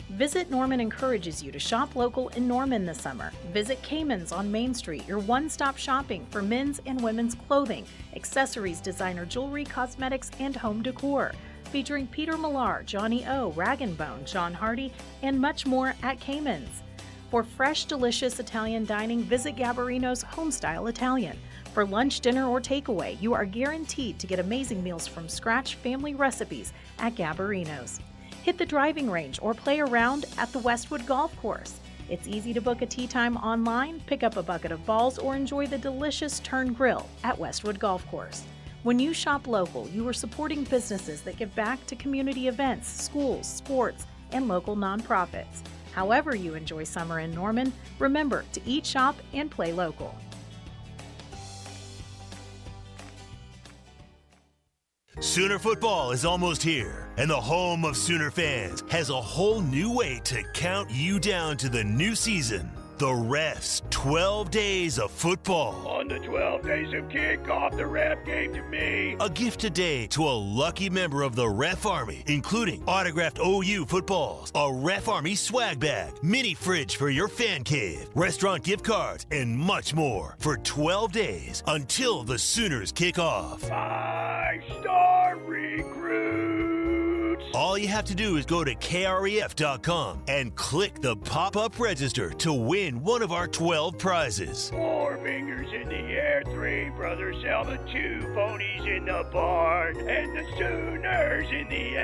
Visit Norman encourages you to shop local in Norman this summer. Visit Cayman's on Main Street, your one-stop shopping for men's and women's clothing, accessories, designer jewelry, cosmetics, and home decor. Featuring Peter Millar, Johnny O, Rag & Bone, John Hardy, and much more at Cayman's. For fresh, delicious Italian dining, visit Gabarino's Homestyle Italian. For lunch, dinner, or takeaway, you are guaranteed to get amazing meals from scratch family recipes at Gabarino's. Hit the driving range or play around at the Westwood Golf Course. It's easy to book a tee time online, pick up a bucket of balls, or enjoy the delicious Turn Grill at Westwood Golf Course. When you shop local, you are supporting businesses that give back to community events, schools, sports, and local nonprofits. However you enjoy summer in Norman, remember to eat, shop, and play local. Sooner football is almost here, and the home of Sooner fans has a whole new way to count you down to the new season. The Refs 12 Days of Football. On the 12 days of kickoff, the Ref gave to me A gift today to a lucky member of the Ref Army, including autographed OU footballs, a Ref Army swag bag, mini fridge for your fan cave, restaurant gift cards, and much more for 12 days until the Sooners kick off. 5-star recruits. All you have to do is go to kref.com and click the pop-up register to win one of our 12 prizes. 4 fingers in the air, 3 brothers sell the 2 ponies in the barn, and the Sooners in the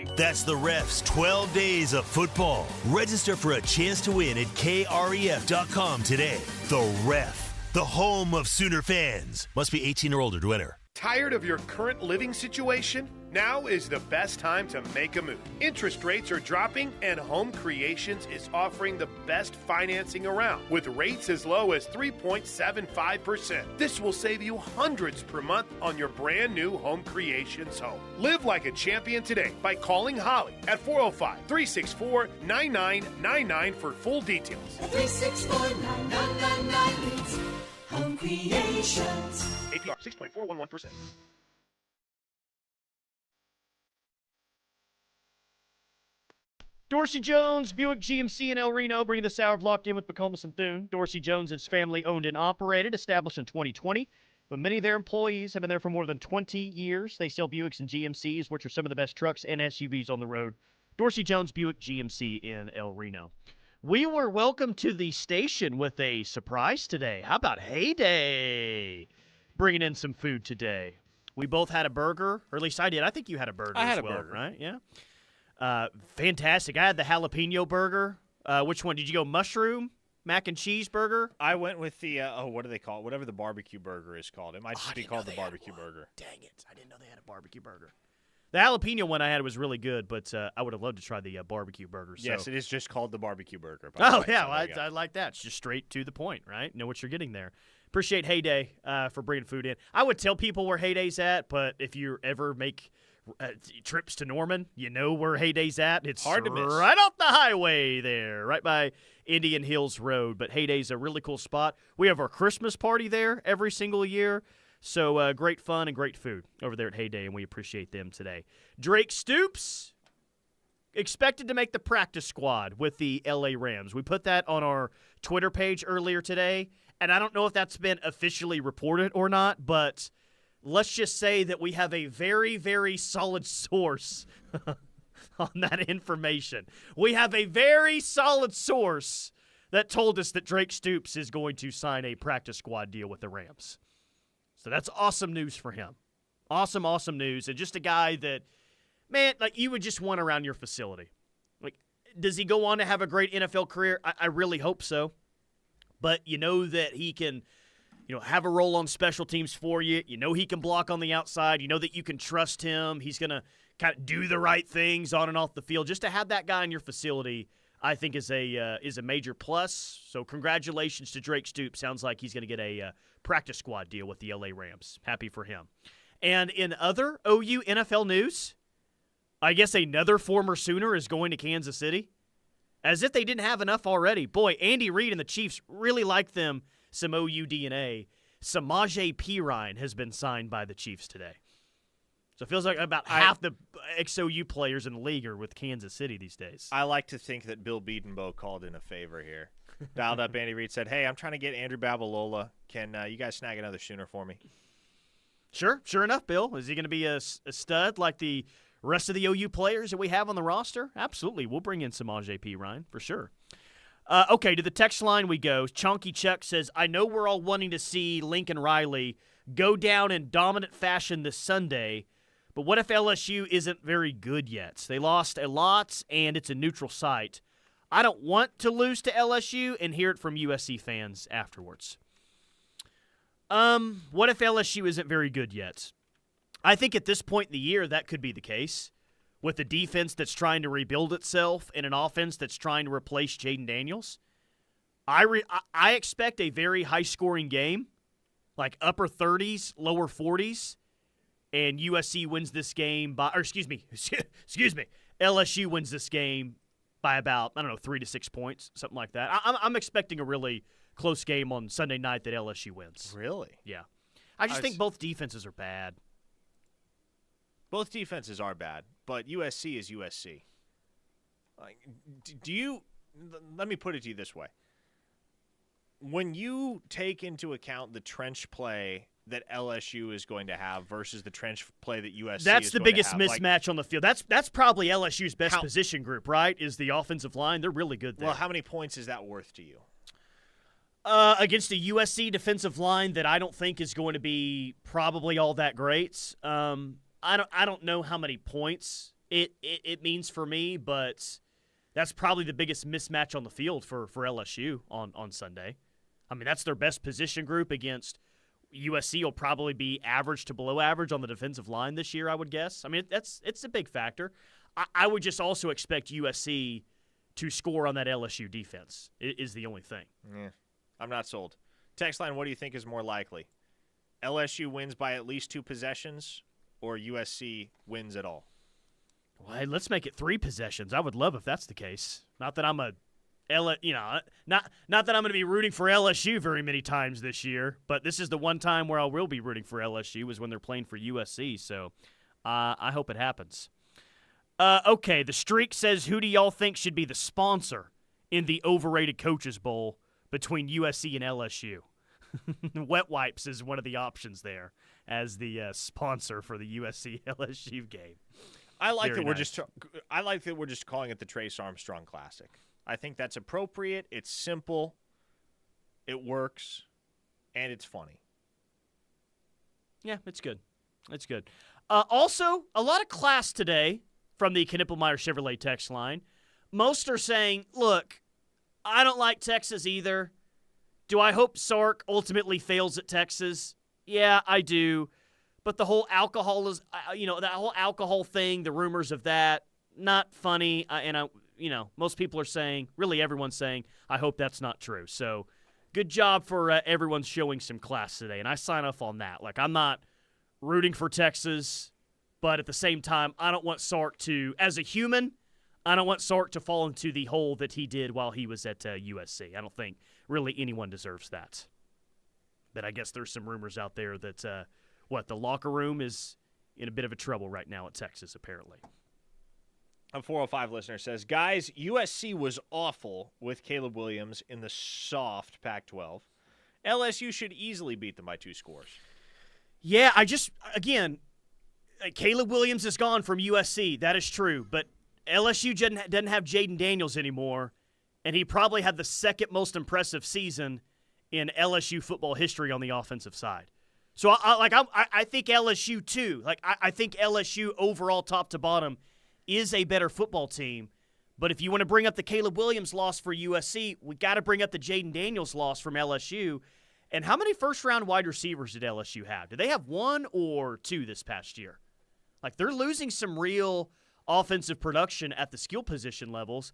SEC. That's the Refs 12 Days of Football. Register for a chance to win at kref.com today. The Ref, the home of Sooner fans. Must be 18 or older to enter. Tired of your current living situation? Now is the best time to make a move. Interest rates are dropping, and Home Creations is offering the best financing around with rates as low as 3.75%. This will save you hundreds per month on your brand new Home Creations home. Live like a champion today by calling Holly at 405-364-9999 for full details. 364-9999 means Home Creations. APR 6.411%. Dorsey Jones, Buick GMC in El Reno, bringing this hour of Locked In with McComas and Thune. Dorsey Jones is family owned and operated, established in 2020, but many of their employees have been there for more than 20 years. They sell Buicks and GMCs, which are some of the best trucks and SUVs on the road. Dorsey Jones, Buick GMC in El Reno. We were welcomed to the station with a surprise today. How about Heyday bringing in some food today? We both had a burger, or at least I did. I think you had a burger I had as a well, burger. right? Yeah. Fantastic. I had the jalapeno burger. Which one? Did you go mushroom, mac and cheese burger? I went with the, what do they call it? Whatever the barbecue burger is called. It might just be called the barbecue burger. Dang it. I didn't know they had a barbecue burger. The jalapeno one I had was really good, but I would have loved to try the barbecue burger. So. Yes, it is just called the barbecue burger. by the Oh, way, yeah. so Well, there you go. I like that. It's just straight to the point, right? Know what you're getting there. Appreciate Heyday for bringing food in. I would tell people where Heyday's at, but if you ever make trips to Norman, you know where Heyday's at. It's hard to miss. Right off the highway there, right by Indian Hills Road. But Heyday's a really cool spot. We have our Christmas party there every single year. So great fun and great food over there at Heyday, and we appreciate them today. Drake Stoops expected to make the practice squad with the LA Rams. We put that on our Twitter page earlier today, and I don't know if that's been officially reported or not, but let's just say that we have a very, very solid source on that information. We have a very solid source that told us that Drake Stoops is going to sign a practice squad deal with the Rams. So that's awesome news for him. Awesome, awesome news. And just a guy that, man, like you would just want around your facility. Like, does he go on to have a great NFL career? I really hope so. But you know that he can, have a role on special teams for you. You know he can block on the outside. You know that you can trust him. He's going to kind of do the right things on and off the field. Just to have that guy in your facility, I think is a major plus. So congratulations to Drake Stoops. Sounds like he's going to get a practice squad deal with the LA Rams. Happy for him. And in other OU NFL news, I guess another former Sooner is going to Kansas City. As if they didn't have enough already. Boy, Andy Reid and the Chiefs really like them some OU DNA. Samaje Perine has been signed by the Chiefs today. So it feels like about half the ex-OU players in the league are with Kansas City these days. I like to think that Bill Bedenbaugh called in a favor here. Dialed up Andy Reid, said, hey, I'm trying to get Andrew Babalola. Can you guys snag another Sooner for me? Sure enough, Bill. Is he going to be a stud like the rest of the OU players that we have on the roster? Absolutely. We'll bring in Samaje Perine for sure. Okay, to the text line we go. Chonky Chuck says, I know we're all wanting to see Lincoln Riley go down in dominant fashion this Sunday, but what if LSU isn't very good yet? They lost a lot, and it's a neutral site. I don't want to lose to LSU and hear it from USC fans afterwards. What if LSU isn't very good yet? I think at this point in the year, that could be the case. With a defense that's trying to rebuild itself and an offense that's trying to replace Jaden Daniels, I expect a very high-scoring game, like upper 30s, lower 40s, and USC wins this game by – or excuse me, LSU wins this game by about, 3 to 6 points, something like that. I'm expecting a really close game on Sunday night that LSU wins. Really? Yeah. I just think both defenses are bad. Both defenses are bad, but USC is USC. Like, let me put it to you this way. When you take into account the trench play that LSU is going to have versus the trench play that USC that's is the going biggest to have, mismatch on the field. That's probably LSU's best position group, right? Is the offensive line. They're really good there. Well, how many points is that worth to you? Against a USC defensive line that I don't think is going to be probably all that great. I don't know how many points it means for me, but that's probably the biggest mismatch on the field for LSU on Sunday. I mean, that's their best position group against USC will probably be average to below average on the defensive line this year, I would guess. I mean, it's a big factor. I would just also expect USC to score on that LSU defense is the only thing. Yeah, I'm not sold. Text line, what do you think is more likely? LSU wins by at least 2 possessions or USC wins at all? Well, hey, let's make it 3 possessions. I would love if that's the case. Not that I'm not that I'm going to be rooting for LSU very many times this year, but this is the one time where I will be rooting for LSU is when they're playing for USC. So I hope it happens. Okay, the Streak says, who do y'all think should be the sponsor in the overrated Coaches Bowl between USC and LSU? Wet Wipes is one of the options there as the sponsor for the USC LSU game. I like Very that nice. I like that we're just calling it the Trace Armstrong Classic. I think that's appropriate. It's simple. It works, and it's funny. Yeah, it's good. It's good. Also, a lot of class today from the Knippelmeyer Chevrolet text line. Most are saying, look, I don't like Texas either. Do I hope Sark ultimately fails at Texas? Yeah, I do. But the whole alcohol is, that whole alcohol thing, the rumors of that, not funny. Most people are saying, really everyone's saying, I hope that's not true. So good job for everyone showing some class today. And I sign off on that. Like, I'm not rooting for Texas, but at the same time, I don't want Sark to, as a human, I don't want Sark to fall into the hole that he did while he was at USC. I don't think really anyone deserves that. But I guess there's some rumors out there that, the locker room is in a bit of a trouble right now at Texas, apparently. A 405 listener says, guys, USC was awful with Caleb Williams in the soft Pac-12. LSU should easily beat them by 2 scores. Yeah, Caleb Williams is gone from USC. That is true. But LSU doesn't have Jaden Daniels anymore, and he probably had the second most impressive season in LSU football history on the offensive side. So I think LSU too. I think LSU overall, top to bottom, is a better football team. But if you want to bring up the Caleb Williams loss for USC, we got to bring up the Jaden Daniels loss from LSU. And how many first-round wide receivers did LSU have? Did they have one or two this past year? They're losing some real offensive production at the skill position levels.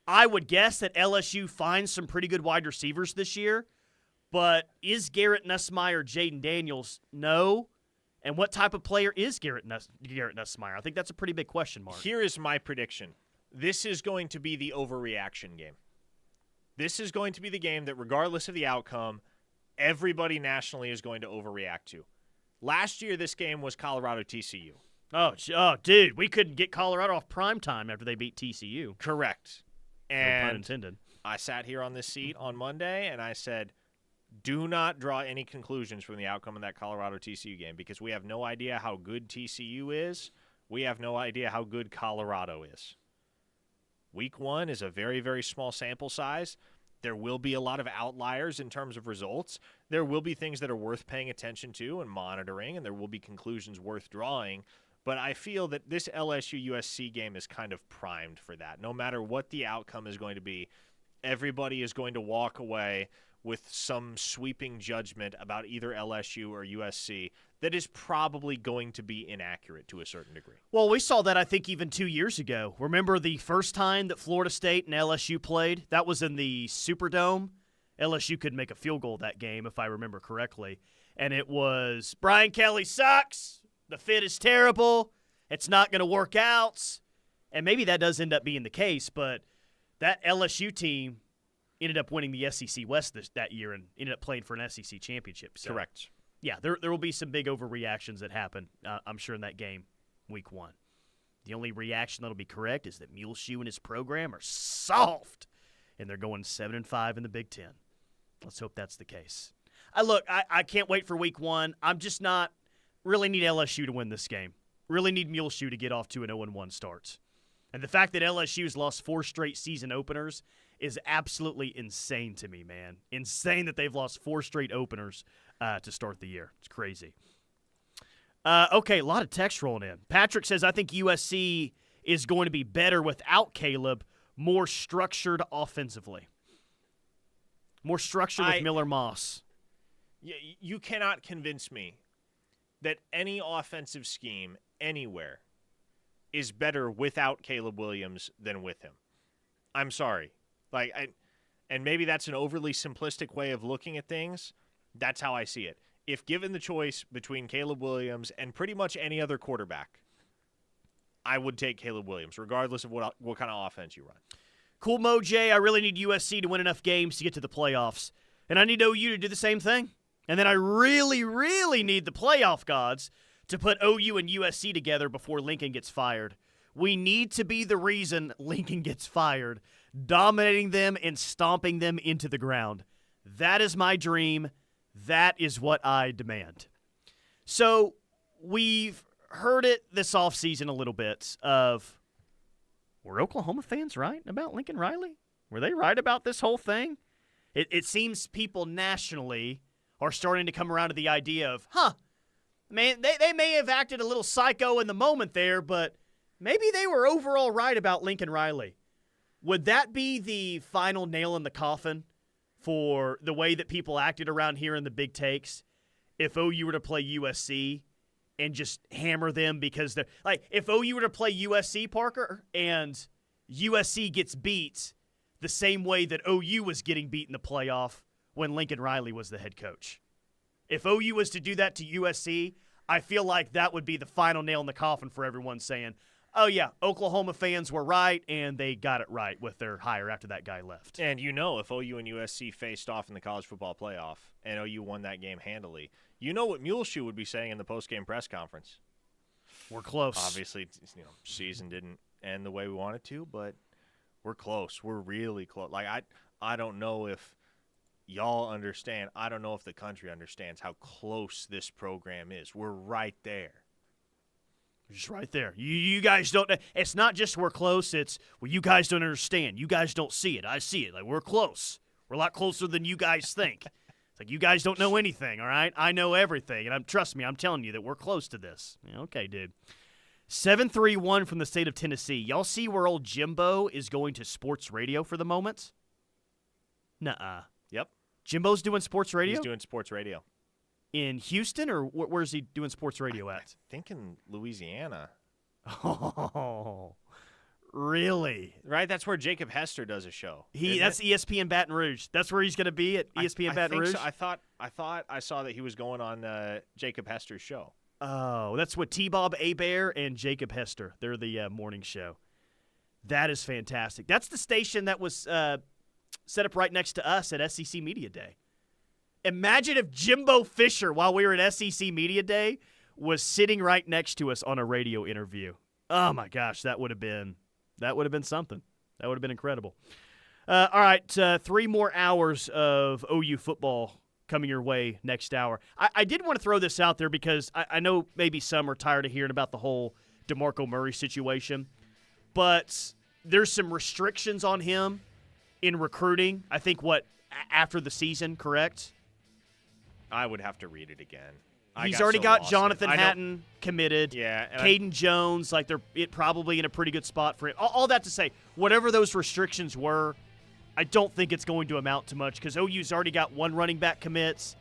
I would guess that LSU finds some pretty good wide receivers this year. But is Garrett Nussmeier Jaden Daniels? No. And what type of player is Garrett Nussmeier? I think that's a pretty big question mark. Here is my prediction. This is going to be the overreaction game. This is going to be the game that, regardless of the outcome, everybody nationally is going to overreact to. Last year, this game was Colorado-TCU. Oh, dude, we couldn't get Colorado off primetime after they beat TCU. Correct. No And pun intended. I sat here on this seat on Monday, and I said, do not draw any conclusions from the outcome of that Colorado-TCU game because we have no idea how good TCU is. We have no idea how good Colorado is. Week 1 is a very, very small sample size. There will be a lot of outliers in terms of results. There will be things that are worth paying attention to and monitoring, and there will be conclusions worth drawing. But I feel that this LSU-USC game is kind of primed for that. No matter what the outcome is going to be, everybody is going to walk away with some sweeping judgment about either LSU or USC that is probably going to be inaccurate to a certain degree. Well, we saw that, I think, even 2 years ago. Remember the first time that Florida State and LSU played? That was in the Superdome. LSU could make a field goal that game, if I remember correctly. And it was, Brian Kelly sucks. The fit is terrible. It's not going to work out. And maybe that does end up being the case, but that LSU team ended up winning the SEC West that year and ended up playing for an SEC championship. So, correct. Yeah, there will be some big overreactions that happen, I'm sure, in that game, week 1. The only reaction that'll be correct is that Muleshoe and his program are soft, and they're going 7-5 in the Big Ten. Let's hope that's the case. I can't wait for week 1. I'm just not really need LSU to win this game. Really need Muleshoe to get off to an 0-1 start. And the fact that LSU's lost 4 straight season openers is absolutely insane to me, man. Insane that they've lost 4 straight openers to start the year. It's crazy. Okay, a lot of text rolling in. Patrick says, I think USC is going to be better without Caleb, more structured offensively. More structured with Miller Moss. You cannot convince me that any offensive scheme anywhere is better without Caleb Williams than with him. I'm sorry. And maybe that's an overly simplistic way of looking at things. That's how I see it. If given the choice between Caleb Williams and pretty much any other quarterback, I would take Caleb Williams, regardless of what kind of offense you run. Cool Mo J, I really need USC to win enough games to get to the playoffs. And I need OU to do the same thing. And then I really, really need the playoff gods to put OU and USC together before Lincoln gets fired. We need to be the reason Lincoln gets fired, dominating them and stomping them into the ground. That is my dream. That is what I demand. So we've heard it this offseason a little bit of, were Oklahoma fans right about Lincoln Riley? Were they right about this whole thing? It seems people nationally are starting to come around to the idea of, man, they may have acted a little psycho in the moment there, but maybe they were overall right about Lincoln Riley. Would that be the final nail in the coffin for the way that people acted around here in the big takes if OU were to play USC and just hammer them because they're like, if OU were to play USC, Parker, and USC gets beat the same way that OU was getting beat in the playoff when Lincoln Riley was the head coach. If OU was to do that to USC, I feel like that would be the final nail in the coffin for everyone saying, oh, yeah, Oklahoma fans were right, and they got it right with their hire after that guy left. And if OU and USC faced off in the college football playoff and OU won that game handily, you know what Muleshoe would be saying in the post-game press conference. We're close. Obviously, season didn't end the way we wanted to, but we're close. We're really close. I don't know if y'all understand. I don't know if the country understands how close this program is. We're right there. Just right there. You guys don't – it's not just we're close. It's, well, you guys don't understand. You guys don't see it. I see it. We're close. We're a lot closer than you guys think. It's like, you guys don't know anything, all right? I know everything, and trust me, I'm telling you that we're close to this. Yeah, okay, dude. 731 from the state of Tennessee. Y'all see where old Jimbo is going to sports radio for the moment? Nuh-uh. Yep. Jimbo's doing sports radio? He's doing sports radio. In Houston, or where's he doing sports radio at? I think in Louisiana. Oh, really? Right? That's where Jacob Hester does a show. That's ESPN Baton Rouge. That's where he's going to be, at ESPN Baton Rouge? So. I thought I saw that he was going on Jacob Hester's show. Oh, that's what T-Bob Abear and Jacob Hester. They're the morning show. That is fantastic. That's the station that was set up right next to us at SEC Media Day. Imagine if Jimbo Fisher, while we were at SEC Media Day, was sitting right next to us on a radio interview. Oh my gosh, that would have been something. That would have been incredible. All right, 3 more hours of OU football coming your way next hour. I did want to throw this out there because I know maybe some are tired of hearing about the whole DeMarco Murray situation, but there's some restrictions on him in recruiting. I think after the season, correct? I would have to read it again. He's already got Jonathan Hatton committed. Yeah. Caden Jones, like they're probably in a pretty good spot for it. All that to say, whatever those restrictions were, I don't think it's going to amount to much because OU's already got 1 running back commits,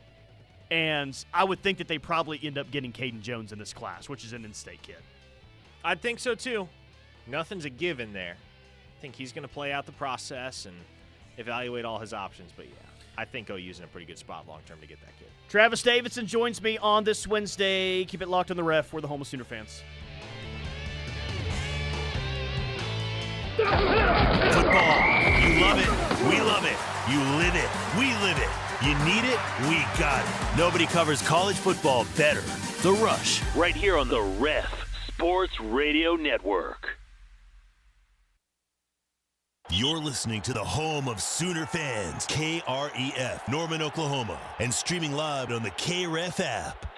and I would think that they probably end up getting Caden Jones in this class, which is an in-state kid. I think so too. Nothing's a given there. I think he's going to play out the process and evaluate all his options, but yeah. I think OU's in a pretty good spot long-term to get that kid. Travis Davidson joins me on this Wednesday. Keep it locked on the Ref. We're the home of Sooner fans. Football. You love it. We love it. You live it. We live it. You need it. We got it. Nobody covers college football better. The Rush. Right here on the Ref Sports Radio Network. You're listening to the home of Sooner fans, KREF, Norman, Oklahoma, and streaming live on the KREF app.